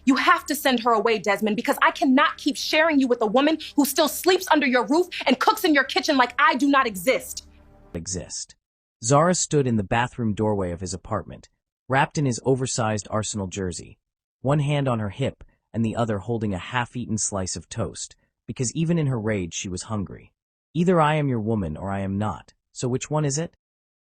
You have to send her away, Desmond, because I cannot keep sharing you with a woman who still sleeps under your roof and cooks in your kitchen like I do not exist. Exist. Zara stood in the bathroom doorway of his apartment, wrapped in his oversized Arsenal jersey, one hand on her hip and the other holding a half-eaten slice of toast, because even in her rage she was hungry. Either I am your woman or I am not, so which one is it?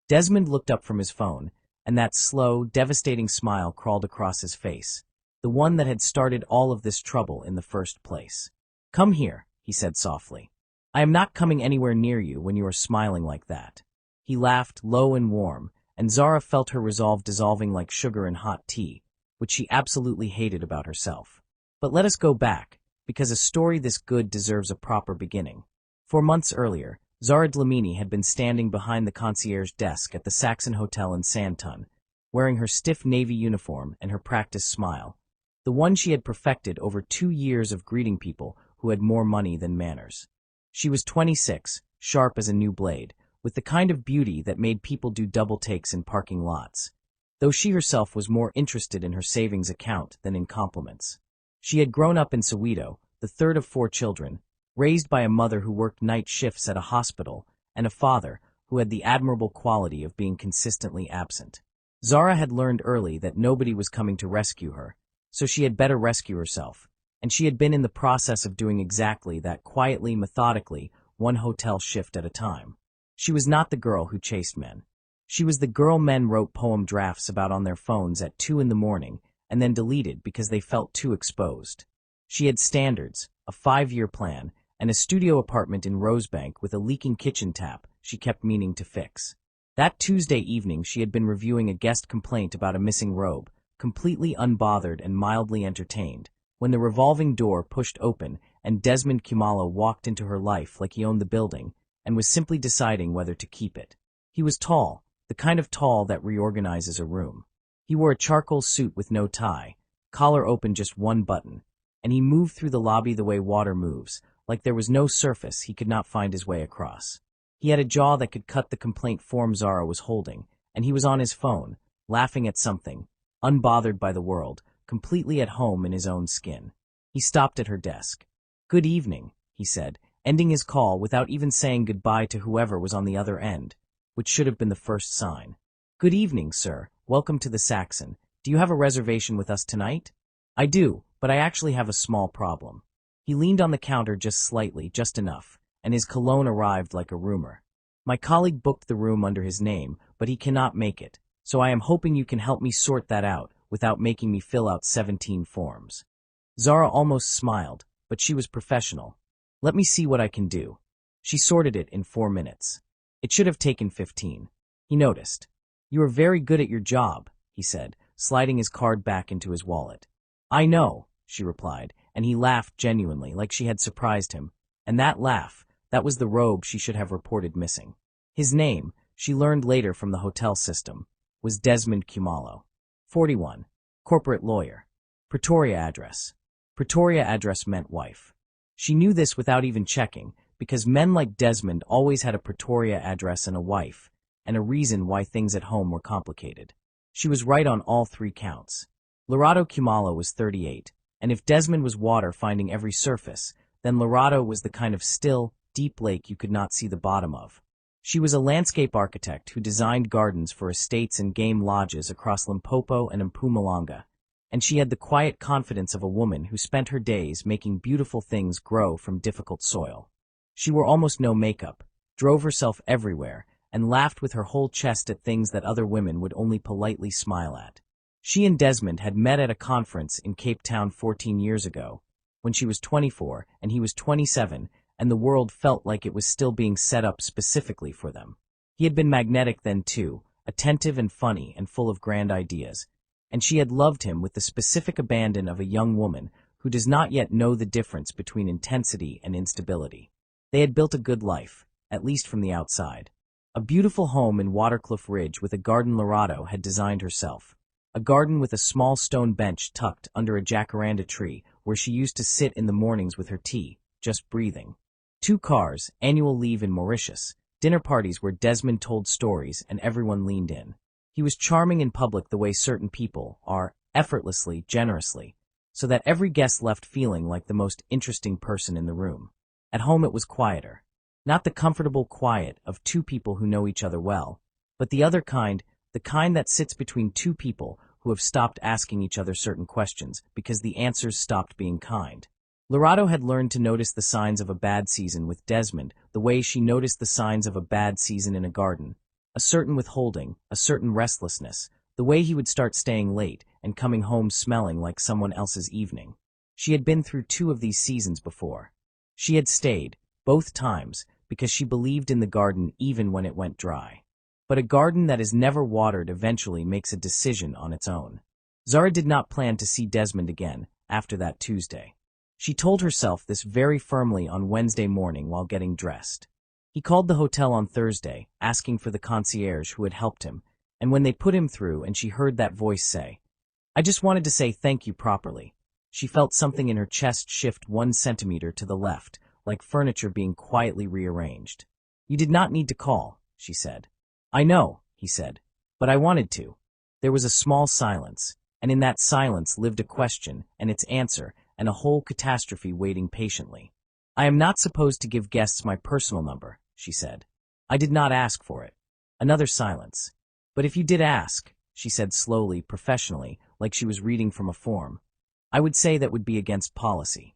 Desmond looked up from his phone, and that slow, devastating smile crawled across his face, the one that had started all of this trouble in the first place. Come here, he said softly. I am not coming anywhere near you when you are smiling like that. He laughed, low and warm, and Zara felt her resolve dissolving like sugar in hot tea, which she absolutely hated about herself. But let us go back, because a story this good deserves a proper beginning. 4 months earlier, Zara Dlamini had been standing behind the concierge desk at the Saxon Hotel in Sandton, wearing her stiff navy uniform and her practiced smile, the one she had perfected over 2 years of greeting people who had more money than manners. She was 26, sharp as a new blade, with the kind of beauty that made people do double takes in parking lots, though she herself was more interested in her savings account than in compliments. She had grown up in Soweto, the third of 4 children, raised by a mother who worked night shifts at a hospital and a father who had the admirable quality of being consistently absent. Zara had learned early that nobody was coming to rescue her, so she had better rescue herself, and she had been in the process of doing exactly that quietly, methodically, one hotel shift at a time. She was not the girl who chased men. She was the girl men wrote poem drafts about on their phones at 2 in the morning and then deleted because they felt too exposed. She had standards, a 5-year plan, and a studio apartment in Rosebank with a leaking kitchen tap she kept meaning to fix. That Tuesday evening she had been reviewing a guest complaint about a missing robe, completely unbothered and mildly entertained, when the revolving door pushed open and Desmond Kumalo walked into her life like he owned the building and was simply deciding whether to keep it. He was tall, the kind of tall that reorganizes a room. He wore a charcoal suit with no tie, collar open just one button, and he moved through the lobby the way water moves, like there was no surface he could not find his way across. He had a jaw that could cut the complaint form Zara was holding, and he was on his phone, laughing at something, unbothered by the world, completely at home in his own skin. He stopped at her desk. "Good evening," he said, ending his call without even saying goodbye to whoever was on the other end, which should have been the first sign. "Good evening, sir. Welcome to the Saxon. Do you have a reservation with us tonight?" "I do, but I actually have a small problem." He leaned on the counter just slightly, just enough, and his cologne arrived like a rumor. "My colleague booked the room under his name, but he cannot make it, so I am hoping you can help me sort that out without making me fill out 17 forms." Zara almost smiled, but she was professional. "Let me see what I can do." She sorted it in 4 minutes. It should have taken 15. He noticed. "You are very good at your job," he said, sliding his card back into his wallet. "I know," she replied, and he laughed genuinely, like she had surprised him. And that laugh, that was the robe she should have reported missing. His name, she learned later from the hotel system, was Desmond Kumalo. 41. Corporate lawyer. Pretoria address. Pretoria address meant wife. She knew this without even checking, because men like Desmond always had a Pretoria address and a wife, and a reason why things at home were complicated. She was right on all 3 counts. Lorado Kumalo was 38, and if Desmond was water finding every surface, then Lorado was the kind of still, deep lake you could not see the bottom of. She was a landscape architect who designed gardens for estates and game lodges across Limpopo and Mpumalanga, and she had the quiet confidence of a woman who spent her days making beautiful things grow from difficult soil. She wore almost no makeup, drove herself everywhere, and laughed with her whole chest at things that other women would only politely smile at. She and Desmond had met at a conference in Cape Town 14 years ago, when she was 24 and he was 27, and the world felt like it was still being set up specifically for them. He had been magnetic then too, attentive and funny and full of grand ideas, and she had loved him with the specific abandon of a young woman who does not yet know the difference between intensity and instability. They had built a good life, at least from the outside. A beautiful home in Waterkloof Ridge with a garden Lorado had designed herself. A garden with a small stone bench tucked under a jacaranda tree where she used to sit in the mornings with her tea, just breathing. 2 cars, annual leave in Mauritius, dinner parties where Desmond told stories and everyone leaned in. He was charming in public the way certain people are, effortlessly, generously. so that every guest left feeling like the most interesting person in the room. At home it was quieter. Not the comfortable quiet of two people who know each other well, but the other kind, the kind that sits between two people who have stopped asking each other certain questions because the answers stopped being kind. Lorato had learned to notice the signs of a bad season with Desmond the way she noticed the signs of a bad season in a garden. A certain withholding, a certain restlessness, the way he would start staying late and coming home smelling like someone else's evening. She had been through 2 of these seasons before. She had stayed, both times, because she believed in the garden even when it went dry. But a garden that is never watered eventually makes a decision on its own. Zara did not plan to see Desmond again after that Tuesday. She told herself this very firmly on Wednesday morning while getting dressed. He called the hotel on Thursday, asking for the concierge who had helped him, and when they put him through and she heard that voice say, "I just wanted to say thank you properly," she felt something in her chest shift 1 centimeter to the left, like furniture being quietly rearranged. "You did not need to call," she said. "I know," he said, "but I wanted to." There was a small silence, and in that silence lived a question and its answer and a whole catastrophe waiting patiently. "I am not supposed to give guests my personal number," she said. "I did not ask for it." Another silence. "But if you did ask," she said slowly, professionally, like she was reading from a form, "I would say that would be against policy."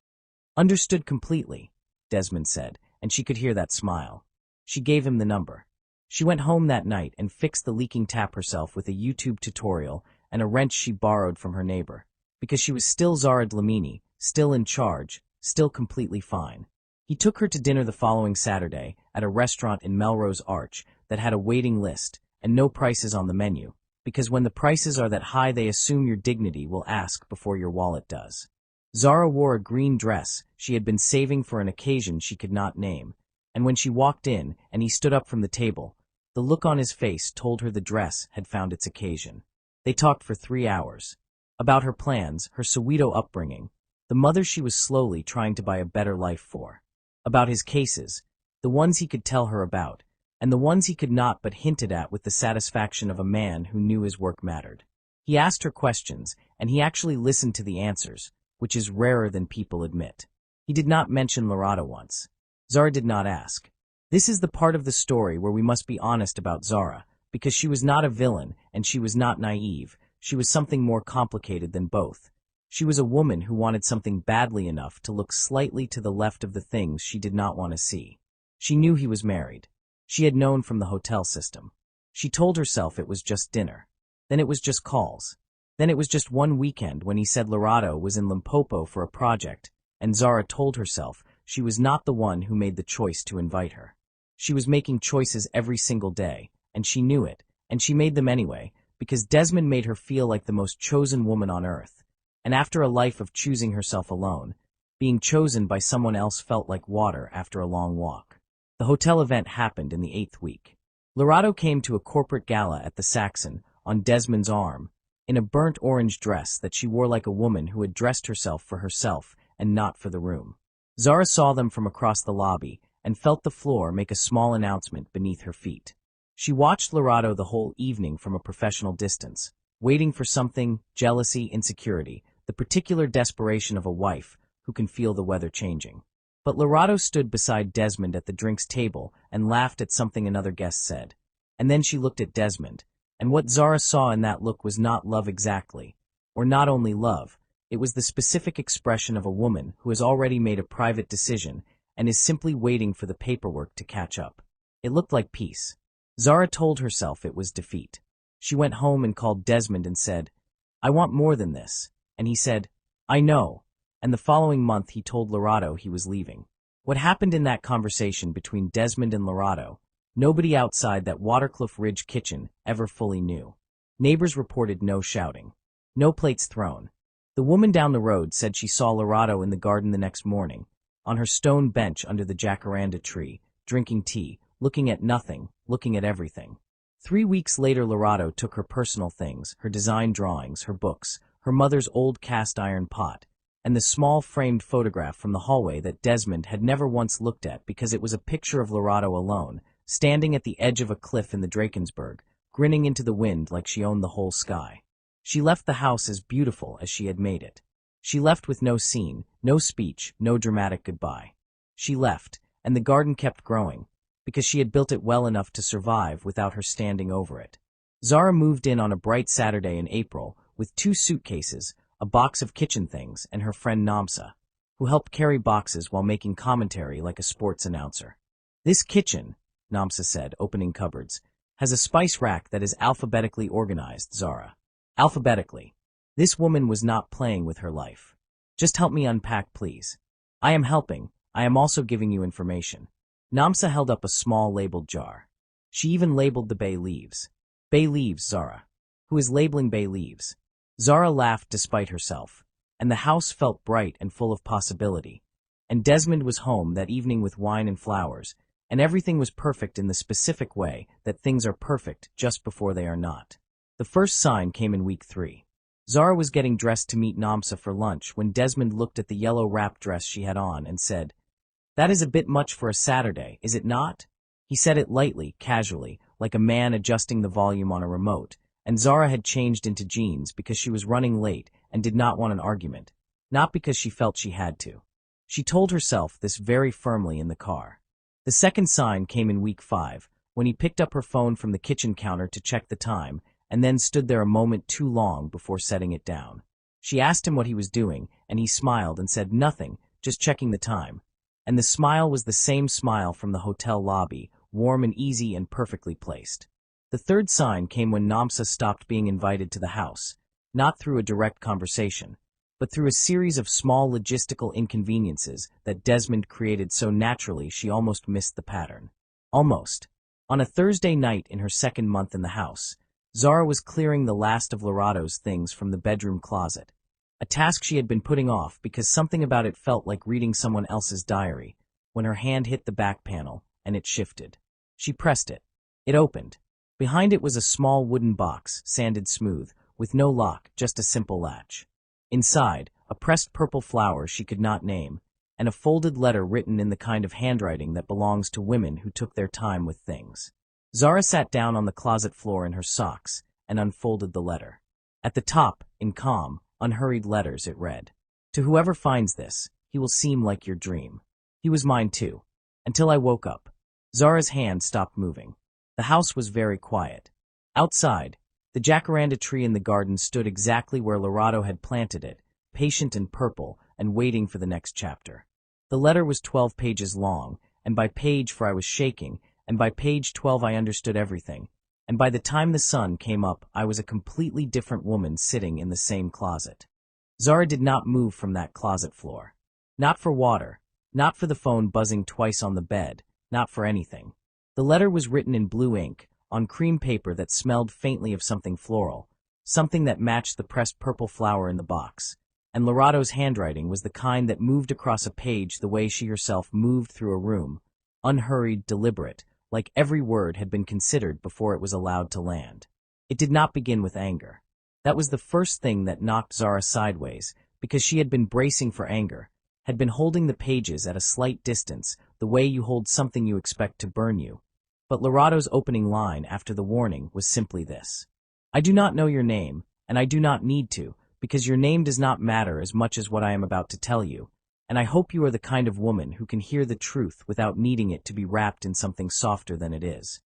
"Understood completely," Desmond said, and she could hear that smile. She gave him the number. She went home that night and fixed the leaking tap herself with a YouTube tutorial and a wrench she borrowed from her neighbor, because she was still Zara Dlamini, still in charge, still completely fine. He took her to dinner the following Saturday at a restaurant in Melrose Arch that had a waiting list and no prices on the menu, because when the prices are that high they assume your dignity will ask before your wallet does. Zara wore a green dress she had been saving for an occasion she could not name, and when she walked in and he stood up from the table, the look on his face told her the dress had found its occasion. They talked for 3 hours. About her plans, her Soweto upbringing, the mother she was slowly trying to buy a better life for. About his cases, the ones he could tell her about, and the ones he could not but hinted at with the satisfaction of a man who knew his work mattered. He asked her questions, and he actually listened to the answers, which is rarer than people admit. He did not mention Lorato once. Zara did not ask. This is the part of the story where we must be honest about Zara, because she was not a villain and she was not naive. She was something more complicated than both. She was a woman who wanted something badly enough to look slightly to the left of the things she did not want to see. She knew he was married. She had known from the hotel system. She told herself it was just dinner. Then it was just calls. Then it was just one weekend when he said Lorato was in Limpopo for a project, and Zara told herself she was not the one who made the choice to invite her. She was making choices every single day, and she knew it, and she made them anyway, because Desmond made her feel like the most chosen woman on earth. And after a life of choosing herself alone, being chosen by someone else felt like water after a long walk. The hotel event happened in the 8th week. Lorato came to a corporate gala at the Saxon, on Desmond's arm, in a burnt orange dress that she wore like a woman who had dressed herself for herself and not for the room. Zara saw them from across the lobby and felt the floor make a small announcement beneath her feet. She watched Lorato the whole evening from a professional distance, waiting for something, jealousy, insecurity, the particular desperation of a wife who can feel the weather changing. But Lorato stood beside Desmond at the drinks table and laughed at something another guest said. And then she looked at Desmond, and what Zara saw in that look was not love exactly, or not only love, it was the specific expression of a woman who has already made a private decision and is simply waiting for the paperwork to catch up. It looked like peace. Zara told herself it was defeat. She went home and called Desmond and said, "I want more than this." And he said, "I know." And the following month he told Lorato he was leaving. What happened in that conversation between Desmond and Lorato, nobody outside that Watercliff Ridge kitchen ever fully knew. Neighbors reported no shouting. No plates thrown. The woman down the road said she saw Lorato in the garden the next morning, on her stone bench under the jacaranda tree, drinking tea, looking at nothing, looking at everything. 3 weeks later Lorato took her personal things, her design drawings, her books, her mother's old cast-iron pot, and the small framed photograph from the hallway that Desmond had never once looked at because it was a picture of Lorato alone, standing at the edge of a cliff in the Drakensberg, grinning into the wind like she owned the whole sky. She left the house as beautiful as she had made it. She left with no scene, no speech, no dramatic goodbye. She left, and the garden kept growing, because she had built it well enough to survive without her standing over it. Zara moved in on a bright Saturday in April with 2 suitcases, a box of kitchen things, and her friend Namsa, who helped carry boxes while making commentary like a sports announcer. "This kitchen," Namsa said, opening cupboards, "has a spice rack that is alphabetically organized, Zara. Alphabetically. This woman was not playing with her life. Just help me unpack, please." "I am helping. I am also giving you information." Namsa held up a small labeled jar. She even labeled the bay leaves. "Bay leaves, Zara. Who is labeling bay leaves?" Zara laughed despite herself, and the house felt bright and full of possibility. And Desmond was home that evening with wine and flowers, and everything was perfect in the specific way that things are perfect just before they are not. The first sign came in week 3. Zara was getting dressed to meet Namsa for lunch when Desmond looked at the yellow wrap dress she had on and said, "That is a bit much for a Saturday, is it not?" He said it lightly, casually, like a man adjusting the volume on a remote, and Zara had changed into jeans because she was running late and did not want an argument, not because she felt she had to. She told herself this very firmly in the car. The second sign came in week 5, when he picked up her phone from the kitchen counter to check the time, and then stood there a moment too long before setting it down. She asked him what he was doing, and he smiled and said nothing, just checking the time. And the smile was the same smile from the hotel lobby, warm and easy and perfectly placed. The third sign came when Namsa stopped being invited to the house, not through a direct conversation, but through a series of small logistical inconveniences that Desmond created so naturally she almost missed the pattern. Almost. On a Thursday night in her second month in the house, Zara was clearing the last of Lorado's things from the bedroom closet, a task she had been putting off because something about it felt like reading someone else's diary, when her hand hit the back panel, and it shifted. She pressed it. It opened. Behind it was a small wooden box, sanded smooth, with no lock, just a simple latch. Inside, a pressed purple flower she could not name, and a folded letter written in the kind of handwriting that belongs to women who took their time with things. Zara sat down on the closet floor in her socks and unfolded the letter. At the top, in calm, unhurried letters, it read, "To whoever finds this, he will seem like your dream. He was mine too. Until I woke up." Zara's hand stopped moving. The house was very quiet. Outside, the jacaranda tree in the garden stood exactly where Lorado had planted it, patient and purple, and waiting for the next chapter. The letter was 12 pages long, and by page 4 I was shaking, and by page 12 I understood everything, and by the time the sun came up I was a completely different woman sitting in the same closet. Zara did not move from that closet floor. Not for water, not for the phone buzzing twice on the bed, not for anything. The letter was written in blue ink, on cream paper that smelled faintly of something floral, something that matched the pressed purple flower in the box, and Lorado's handwriting was the kind that moved across a page the way she herself moved through a room, unhurried, deliberate, like every word had been considered before it was allowed to land. It did not begin with anger. That was the first thing that knocked Zara sideways, because she had been bracing for anger, had been holding the pages at a slight distance, the way you hold something you expect to burn you. But Lorado's opening line after the warning was simply this: "I do not know your name, and I do not need to, because your name does not matter as much as what I am about to tell you, and I hope you are the kind of woman who can hear the truth without needing it to be wrapped in something softer than it is."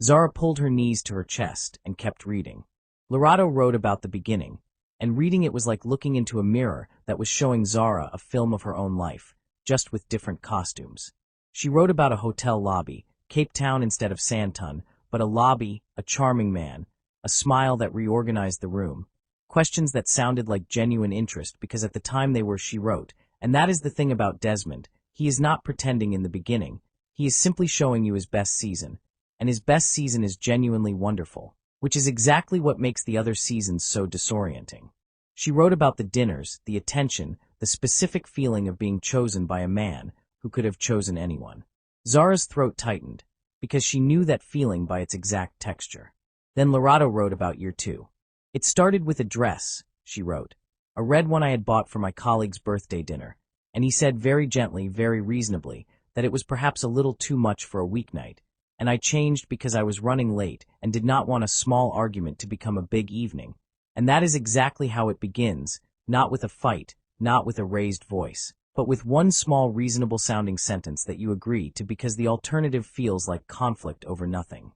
Zara pulled her knees to her chest and kept reading. Lorado wrote about the beginning, and reading it was like looking into a mirror that was showing Zara a film of her own life, just with different costumes. She wrote about a hotel lobby, Cape Town instead of Santon, but a lobby, a charming man, a smile that reorganized the room, questions that sounded like genuine interest because at the time they were, she wrote, "And that is the thing about Desmond, he is not pretending in the beginning, he is simply showing you his best season, and his best season is genuinely wonderful, which is exactly what makes the other seasons so disorienting." She wrote about the dinners, the attention, the specific feeling of being chosen by a man who could have chosen anyone. Zara's throat tightened, because she knew that feeling by its exact texture. Then Lorado wrote about year 2. "It started with a dress," she wrote, "a red one I had bought for my colleague's birthday dinner, and he said very gently, very reasonably, that it was perhaps a little too much for a weeknight, and I changed because I was running late and did not want a small argument to become a big evening. And that is exactly how it begins, not with a fight, not with a raised voice, but with one small reasonable-sounding sentence that you agree to because the alternative feels like conflict over nothing.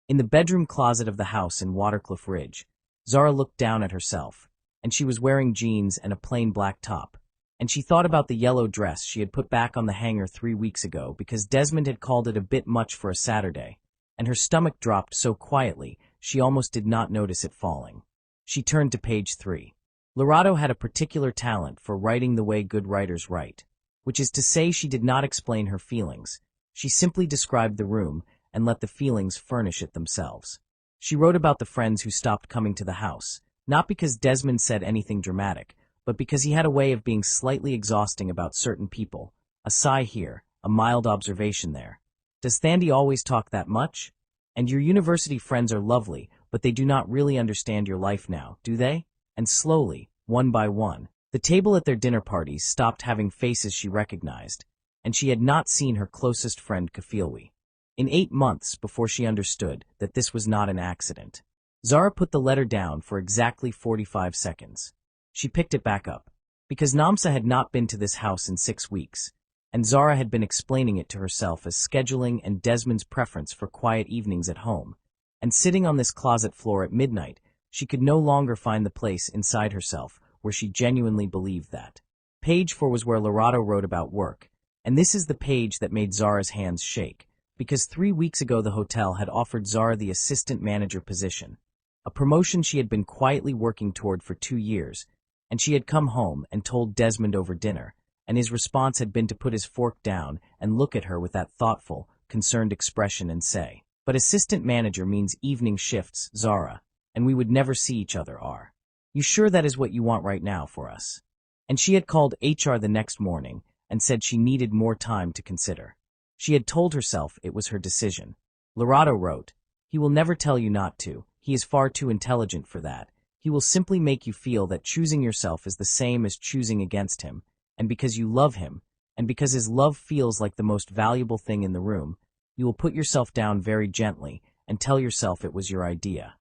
In the bedroom closet of the house in Watercliff Ridge, Zara looked down at herself, and she was wearing jeans and a plain black top, and she thought about the yellow dress she had put back on the hanger 3 weeks ago because Desmond had called it a bit much for a Saturday, and her stomach dropped so quietly she almost did not notice it falling. She turned to page 3. Lorato had a particular talent for writing the way good writers write, which is to say she did not explain her feelings. She simply described the room and let the feelings furnish it themselves. She wrote about the friends who stopped coming to the house, not because Desmond said anything dramatic, but because he had a way of being slightly exhausting about certain people. A sigh here, a mild observation there. Does Thandi always talk that much? And your university friends are lovely, but they do not really understand your life now, do they? And slowly, one by one, the table at their dinner parties stopped having faces she recognized, and she had not seen her closest friend Kafilwi in 8 months before she understood that this was not an accident. Zara put the letter down for exactly 45 seconds. She picked it back up, because Namsa had not been to this house in 6 weeks, and Zara had been explaining it to herself as scheduling and Desmond's preference for quiet evenings at home. And sitting on this closet floor at midnight, she could no longer find the place inside herself where she genuinely believed that. Page 4 was where Lorato wrote about work, and this is the page that made Zara's hands shake, because 3 weeks ago the hotel had offered Zara the assistant manager position, a promotion she had been quietly working toward for 2 years, and she had come home and told Desmond over dinner, and his response had been to put his fork down and look at her with that thoughtful, concerned expression and say, "But assistant manager means evening shifts, Zara, and we would never see each other, are you sure that is what you want right now for us?" And she had called HR the next morning and said she needed more time to consider. She had told herself it was her decision. Lorato wrote, "He will never tell you not to. He is far too intelligent for that. He will simply make you feel that choosing yourself is the same as choosing against him, and because you love him, and because his love feels like the most valuable thing in the room, you will put yourself down very gently and tell yourself it was your idea."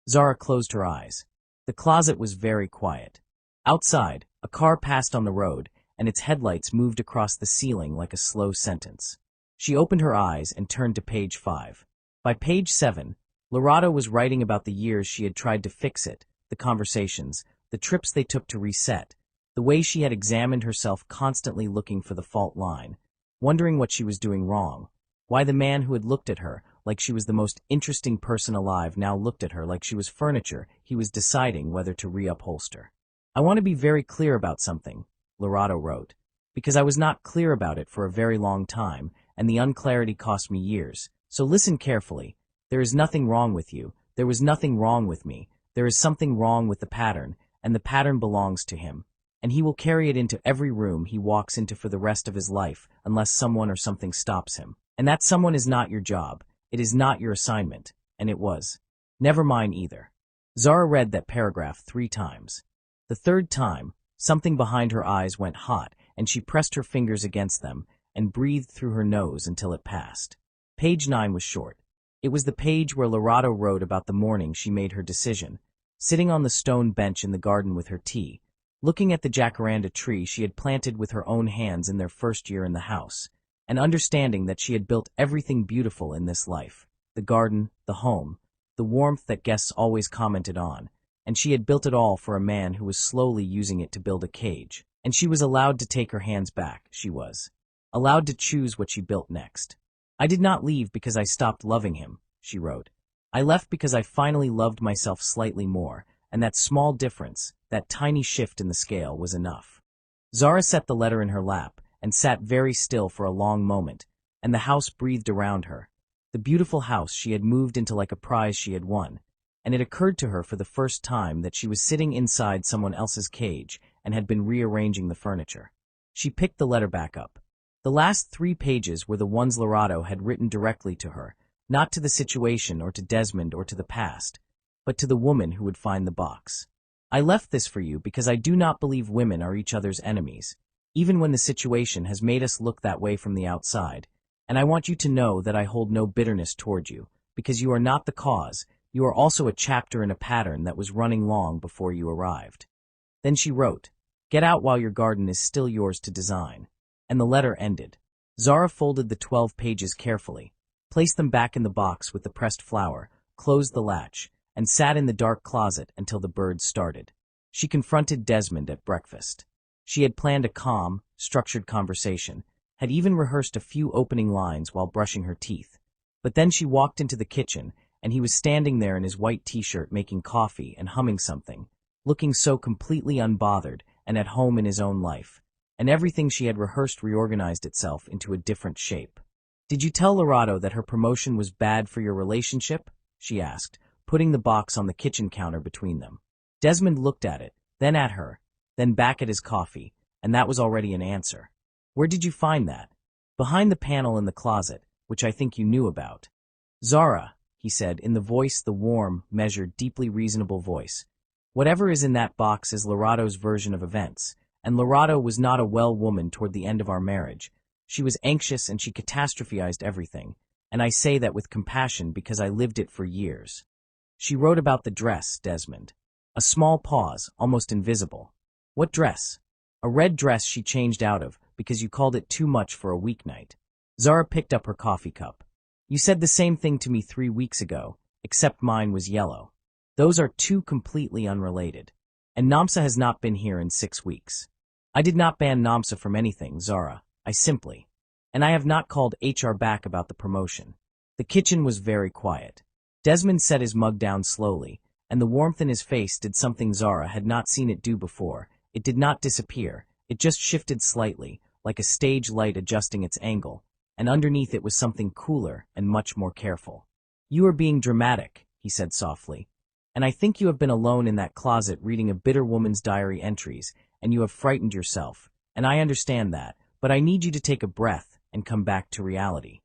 Zara closed her eyes. The closet was very quiet. Outside, a car passed on the road, and its headlights moved across the ceiling like a slow sentence. She opened her eyes and turned to page 5. By page 7, Lorato was writing about the years she had tried to fix it, the conversations, the trips they took to reset, the way she had examined herself constantly looking for the fault line, wondering what she was doing wrong, why the man who had looked at her like she was the most interesting person alive now looked at her like she was furniture he was deciding whether to reupholster. "I want to be very clear about something," Lorato wrote, "because I was not clear about it for a very long time, and the unclarity cost me years. So listen carefully. There is nothing wrong with you. There was nothing wrong with me. There is something wrong with the pattern, and the pattern belongs to him. And he will carry it into every room he walks into for the rest of his life unless someone or something stops him. And that someone is not your job. It is not your assignment, and it was never mine either." Zara read that paragraph 3 times. The third time, something behind her eyes went hot, and she pressed her fingers against them and breathed through her nose until it passed. Page 9 was short. It was the page where Lorato wrote about the morning she made her decision, sitting on the stone bench in the garden with her tea, looking at the jacaranda tree she had planted with her own hands in their first year in the house, and understanding that she had built everything beautiful in this life, the garden, the home, the warmth that guests always commented on, and she had built it all for a man who was slowly using it to build a cage, and she was allowed to take her hands back, she was allowed to choose what she built next. "I did not leave because I stopped loving him," she wrote. "I left because I finally loved myself slightly more, and that small difference, that tiny shift in the scale, was enough." Zara set the letter in her lap and sat very still for a long moment, and the house breathed around her, the beautiful house she had moved into like a prize she had won, and it occurred to her for the first time that she was sitting inside someone else's cage and had been rearranging the furniture. She picked the letter back up. The last 3 pages were the ones Lorato had written directly to her, not to the situation or to Desmond or to the past, but to the woman who would find the box. "I left this for you because I do not believe women are each other's enemies, even when the situation has made us look that way from the outside, and I want you to know that I hold no bitterness toward you, because you are not the cause, you are also a chapter in a pattern that was running long before you arrived." Then she wrote, Get out while your garden is still yours to design. And the letter ended. Zara folded the 12 pages carefully, placed them back in the box with the pressed flower, closed the latch, and sat in the dark closet until the birds started. She confronted Desmond at breakfast. She had planned a calm, structured conversation, had even rehearsed a few opening lines while brushing her teeth. But then she walked into the kitchen, and he was standing there in his white t-shirt making coffee and humming something, looking so completely unbothered and at home in his own life. And everything she had rehearsed reorganized itself into a different shape. "Did you tell Lorado that her promotion was bad for your relationship?" she asked, putting the box on the kitchen counter between them. Desmond looked at it, then at her, then back at his coffee, and that was already an answer. "Where did you find that?" "Behind the panel in the closet, which I think you knew about." "Zara," he said, in the warm, measured, deeply reasonable voice, "whatever is in that box is Lorado's version of events, and Lorado was not a well woman toward the end of our marriage. She was anxious and she catastrophized everything, and I say that with compassion because I lived it for years." "She wrote about the dress, Desmond." A small pause, almost invisible. "What dress?" "A red dress she changed out of, because you called it too much for a weeknight." Zara picked up her coffee cup. "You said the same thing to me 3 weeks ago, except mine was yellow. Those are two completely unrelated. And Namsa has not been here in 6 weeks." "I did not ban Namsa from anything, Zara. I simply. And I have not called HR back about the promotion." The kitchen was very quiet. Desmond set his mug down slowly, and the warmth in his face did something Zara had not seen it do before. It did not disappear, it just shifted slightly, like a stage light adjusting its angle, and underneath it was something cooler and much more careful. "You are being dramatic," he said softly, "and I think you have been alone in that closet reading a bitter woman's diary entries, and you have frightened yourself, and I understand that, but I need you to take a breath and come back to reality."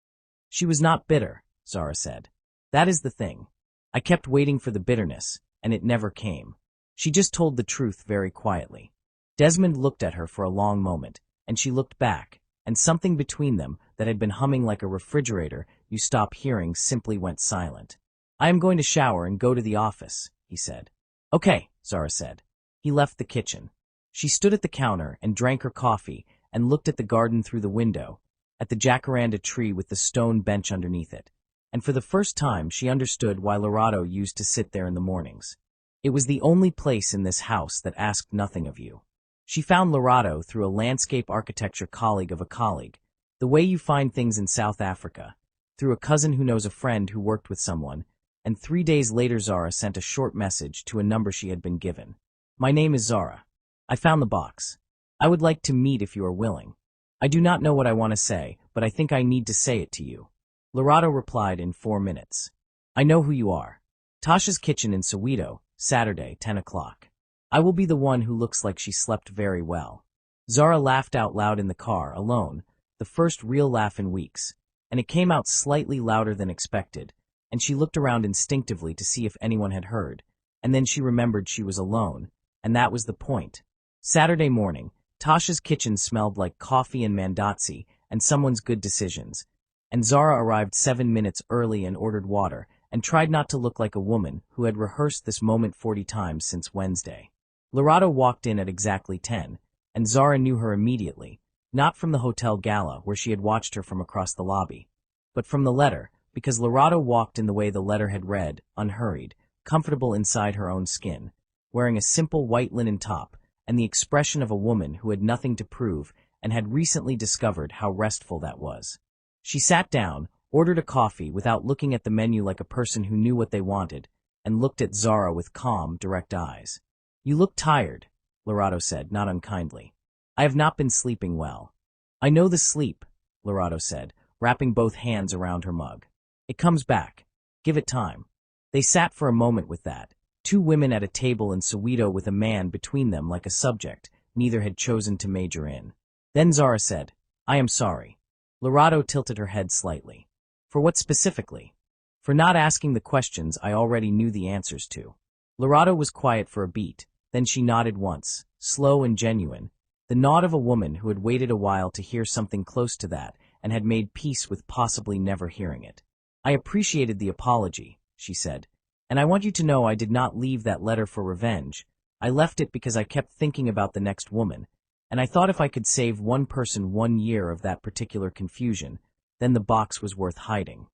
"She was not bitter," Zara said. "That is the thing. I kept waiting for the bitterness, and it never came. She just told the truth very quietly." Desmond looked at her for a long moment, and she looked back, and something between them that had been humming like a refrigerator you stop hearing simply went silent. "I am going to shower and go to the office," he said. "Okay," Zara said. He left the kitchen. She stood at the counter and drank her coffee and looked at the garden through the window, at the jacaranda tree with the stone bench underneath it. And for the first time she understood why Lorado used to sit there in the mornings. It was the only place in this house that asked nothing of you. She found Lorado through a landscape architecture colleague of a colleague, the way you find things in South Africa, through a cousin who knows a friend who worked with someone, and 3 days later Zara sent a short message to a number she had been given. "My name is Zara. I found the box. I would like to meet if you are willing. I do not know what I want to say, but I think I need to say it to you." Lorado replied in 4 minutes. "I know who you are. Tasha's Kitchen in Soweto, Saturday, 10 o'clock. I will be the one who looks like she slept very well." Zara laughed out loud in the car, alone, the first real laugh in weeks, and it came out slightly louder than expected, and she looked around instinctively to see if anyone had heard, and then she remembered she was alone, and that was the point. Saturday morning, Tasha's Kitchen smelled like coffee and mandatsi and someone's good decisions, and Zara arrived 7 minutes early and ordered water, and tried not to look like a woman who had rehearsed this moment 40 times since Wednesday. Lorado walked in at exactly 10, and Zara knew her immediately, not from the hotel gala where she had watched her from across the lobby, but from the letter, because Lorado walked in the way the letter had read, unhurried, comfortable inside her own skin, wearing a simple white linen top, and the expression of a woman who had nothing to prove and had recently discovered how restful that was. She sat down, ordered a coffee without looking at the menu like a person who knew what they wanted, and looked at Zara with calm, direct eyes. "You look tired," Lorado said, not unkindly. "I have not been sleeping well." "I know the sleep," Lorado said, wrapping both hands around her mug. "It comes back. Give it time." They sat for a moment with that, 2 women at a table in Soweto with a man between them like a subject neither had chosen to major in. Then Zara said, "I am sorry." Lorado tilted her head slightly. "For what specifically?" "For not asking the questions I already knew the answers to." Lorado was quiet for a beat, then she nodded once, slow and genuine, the nod of a woman who had waited a while to hear something close to that and had made peace with possibly never hearing it. "I appreciated the apology," she said, "and I want you to know I did not leave that letter for revenge, I left it because I kept thinking about the next woman, and I thought if I could save one person 1 year of that particular confusion, then the box was worth hiding.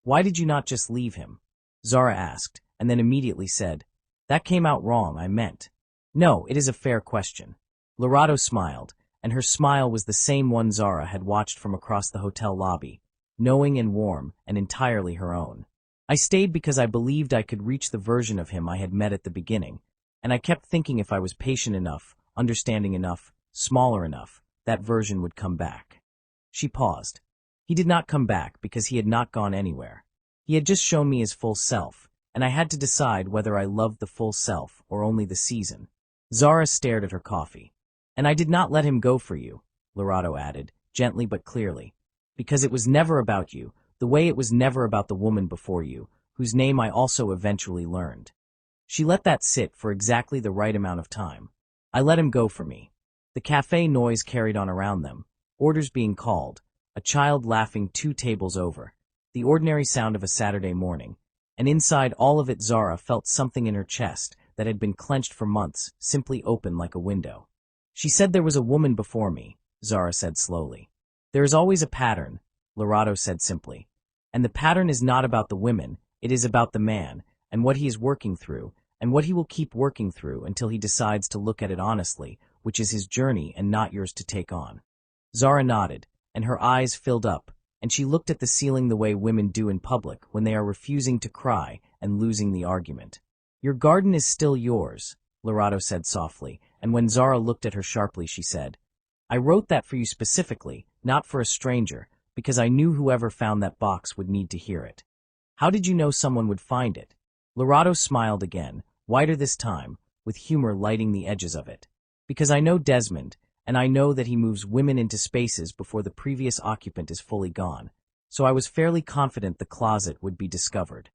Why did you not just leave him? Zara asked, and then immediately said, That came out wrong, I meant. No, it is a fair question. Lorato smiled, and her smile was the same one Zara had watched from across the hotel lobby, knowing and warm and entirely her own. I stayed because I believed I could reach the version of him I had met at the beginning, and I kept thinking if I was patient enough, understanding enough, smaller enough, that version would come back. She paused. He did not come back because he had not gone anywhere. He had just shown me his full self, and I had to decide whether I loved the full self or only the season. Zara stared at her coffee. And I did not let him go for you, Lorato added, gently but clearly, because it was never about you, the way it was never about the woman before you, whose name I also eventually learned. She let that sit for exactly the right amount of time. I let him go for me. The cafe noise carried on around them, orders being called, a child laughing 2 tables over, the ordinary sound of a Saturday morning, and inside all of it Zara felt something in her chest that had been clenched for months, simply open like a window. She said there was a woman before me, Zara said slowly. There is always a pattern, Lorato said simply. And the pattern is not about the women, it is about the man, and what he is working through, and what he will keep working through until he decides to look at it honestly, which is his journey and not yours to take on. Zara nodded, and her eyes filled up, and she looked at the ceiling the way women do in public when they are refusing to cry and losing the argument. Your garden is still yours, Lorato said softly, and when Zara looked at her sharply she said, I wrote that for you specifically, not for a stranger, because I knew whoever found that box would need to hear it. How did you know someone would find it? Lorato smiled again, wider this time, with humor lighting the edges of it. Because I know Desmond, and I know that he moves women into spaces before the previous occupant is fully gone, so I was fairly confident the closet would be discovered.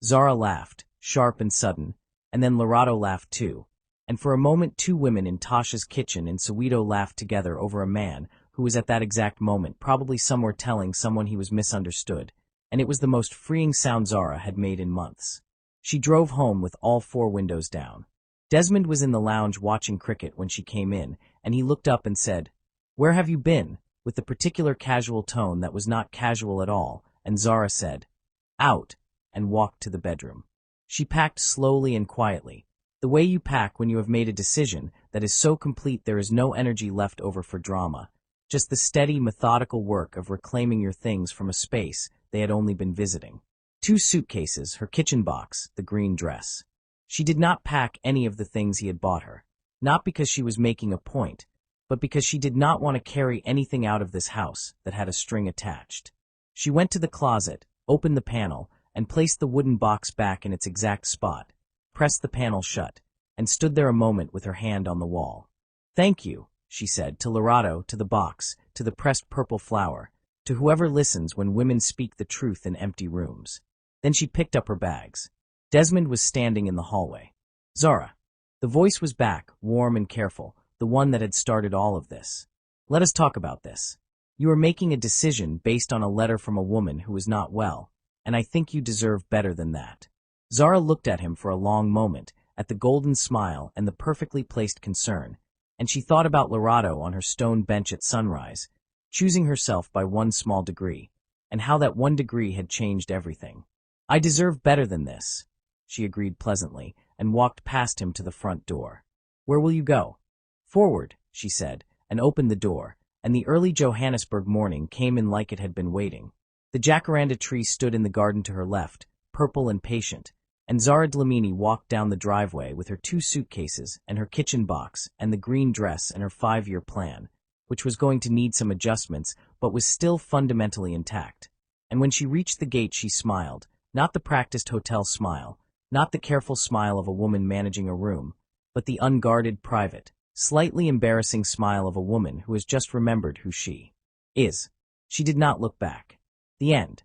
Zara laughed, sharp and sudden, and then Lorato laughed too, and for a moment 2 women in Tasha's kitchen in Soweto laughed together over a man who was at that exact moment probably somewhere telling someone he was misunderstood, and it was the most freeing sound Zara had made in months. She drove home with all 4 windows down. Desmond was in the lounge watching cricket when she came in, and he looked up and said, Where have you been? With the particular casual tone that was not casual at all, and Zara said, Out, and walked to the bedroom. She packed slowly and quietly, the way you pack when you have made a decision that is so complete there is no energy left over for drama, just the steady, methodical work of reclaiming your things from a space they had only been visiting. 2 suitcases, her kitchen box, the green dress. She did not pack any of the things he had bought her, not because she was making a point, but because she did not want to carry anything out of this house that had a string attached. She went to the closet, opened the panel, and placed the wooden box back in its exact spot, pressed the panel shut, and stood there a moment with her hand on the wall. Thank you, she said, to Lorato, to the box, to the pressed purple flower, to whoever listens when women speak the truth in empty rooms. Then she picked up her bags. Desmond was standing in the hallway. Zara. The voice was back, warm and careful, the one that had started all of this. Let us talk about this. You are making a decision based on a letter from a woman who is not well, and I think you deserve better than that. Zara looked at him for a long moment, at the golden smile and the perfectly placed concern, and she thought about Lorato on her stone bench at sunrise, choosing herself by 1 small degree, and how that 1 degree had changed everything. I deserve better than this, she agreed pleasantly, and walked past him to the front door. Where will you go? Forward, she said, and opened the door, and the early Johannesburg morning came in like it had been waiting. The jacaranda tree stood in the garden to her left, purple and patient, and Zara Dlamini walked down the driveway with her 2 suitcases and her kitchen box and the green dress and her 5-year plan, which was going to need some adjustments but was still fundamentally intact. And when she reached the gate she smiled, not the practiced hotel smile, not the careful smile of a woman managing a room, but the unguarded, private, slightly embarrassing smile of a woman who has just remembered who she is. She did not look back. The end.